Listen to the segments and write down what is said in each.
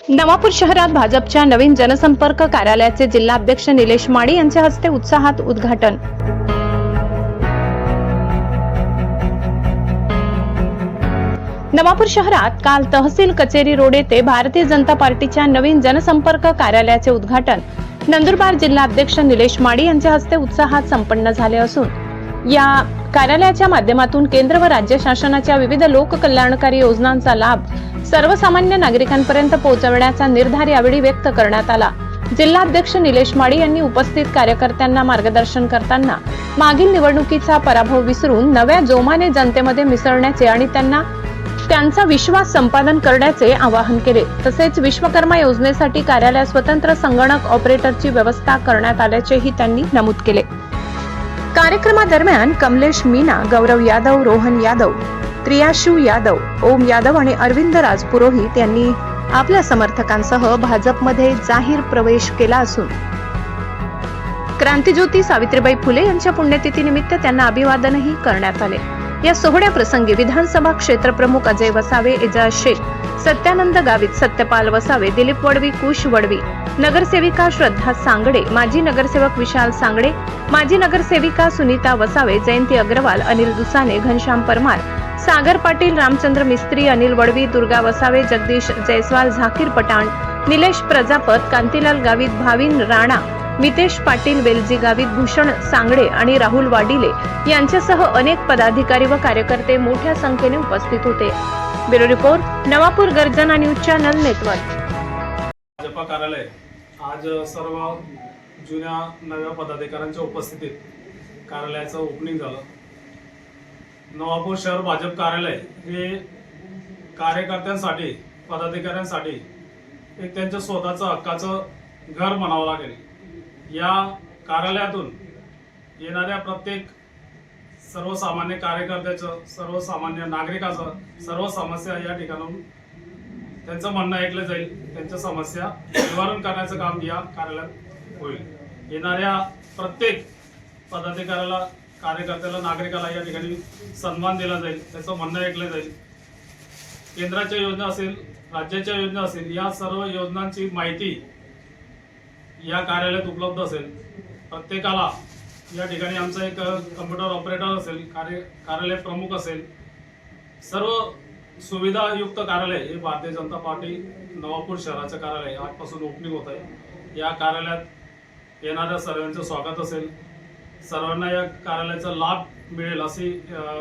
नवापूर शहरात भाजपच्या नवीन जनसंपर्क कार्यालयाचे जिल्हाध्यक्ष निलेश माळी यांच्या हस्ते उत्साहात उद्घाटन। नवापूर शहरात काल तहसील कचेरी रोड येथे भारतीय जनता पार्टीच्या नवीन जनसंपर्क कार्यालयाचे उद्घाटन नंदुरबार जिल्हाध्यक्ष निलेश माळी यांच्या हस्ते उत्साहात संपन्न झाले असून या कार्यालयाच्या माध्यमातून केंद्र व राज्य शासनाच्या विविध लोककल्याणकारी योजनांचा लाभ सर्वसामान्य नागरिकांपर्यंत पोहोचवण्याचा निर्धार यावेळी व्यक्त करण्यात आला। जिल्हाध्यक्ष निलेश माळी यांनी उपस्थित कार्यकर्त्यांना मार्गदर्शन करताना मागील निवडणुकीचा पराभव विसरून नव्या जोमाने जनतेमध्ये मिसळण्याचे आणि त्यांचा विश्वास संपादन करण्याचे आवाहन केले। तसेच विश्वकर्मा योजनेसाठी कार्यालयात स्वतंत्र संगणक ऑपरेटरची व्यवस्था करण्यात आल्याचेही त्यांनी नमूद केले। कार्यक्रमादरम्यान कमलेश मीना, गौरव यादव, रोहन यादव, त्रियाशु यादव, ओम यादव आणि अरविंद राज पुरोहित यांनी आपल्या समर्थकांसह भाजपमध्ये जाहीर प्रवेश केला असून क्रांतिज्योती सावित्रीबाई फुले यांच्या पुण्यतिथीनिमित्त त्यांना अभिवादनही करण्यात आले। या सोहळ्याप्रसंगी विधानसभा क्षेत्रप्रमुख अजय वसावे, एजाज शेख, सत्यानंद गावित, सत्यपाल वसावे, दिलीप वडवी, कुश वडवी, नगरसेविका श्रद्धा सांगडे, माजी नगरसेवक विशाल सांगडे, माजी नगरसेविका सुनीता वसावे, जयंती अग्रवाल, अनिल दुसाने, घनश्याम परमार, सागर पाटील, रामचंद्र मिस्त्री, अनिल वडवी, दुर्गा वसावे, जगदीश जयस्वाल, झाकीर पठाण, निलेश प्रजापत, कांतीलाल गावित, भाविन राणा, मितेश पाटील, वेलजी गावित, भूषण सांगडे आणि राहुल वाडिले यांच्यासह अनेक पदाधिकारी व कार्यकर्ते मोठ्या संख्येने उपस्थित होते। ब्युरो रिपोर्ट, नवापूर गर्जना न्यूज चॅनल नेटवर्क। भाजपा कार्यालय आज सर्व जुन्या नव्या पदाधिकाऱ्यांच्या उपस्थितीत कार्यालयाचं ओपनिंग झालं। नवापूर शहर भाजप कार्यालय हे कार्यकर्त्यांसाठी, पदाधिकाऱ्यांसाठी एक त्यांच्या स्वतःचं हक्काचं घर म्हणावं लागेल। या कार्यालयातून येणाऱ्या प्रत्येक सर्वसामान्य कार्यकर्त्याचं, सर्वसामान्य नागरिकाचं सर्व समस्या या ठिकाणून त्यांचं म्हणणं ऐकलं जाईल, त्यांच्या समस्या निवारण करण्याचं काम या कार्यालयात होईल। येणाऱ्या प्रत्येक पदाधिकाऱ्याला, कार्यकर्त्याला, नागरिकाला या ठिकाणी सन्मान दिला जाईल, त्याचं म्हणणं ऐकलं जाईल। केंद्राच्या योजना असेल, राज्याच्या योजना असेल, या सर्व योजनांची माहिती या कार्यालयात उपलब्ध असेल। प्रत्येकाला या ठिकाणी आमचा एक कम्प्युटर ऑपरेटर असेल, कार्यालय प्रमुख असेल, सर्व सुविधायुक्त कार्यालय हे भारतीय जनता पार्टी नवापूर शहराचं कार्यालय आजपासून ओपनिंग होत आहे। या कार्यालयात येणाऱ्या सर्वांचं स्वागत असेल, सर्वांना या कार्यालयाचा लाभ मिळेल अशी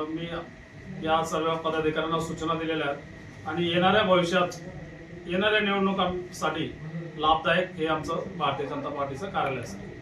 मी या सर्व पदाधिकाऱ्यांना सूचना दिलेल्या आहेत आणि येणाऱ्या भविष्यात येणाऱ्या निवडणुकांसाठी लाभदायक हे आमचं भारतीय जनता पार्टीचं कार्यालय असेल।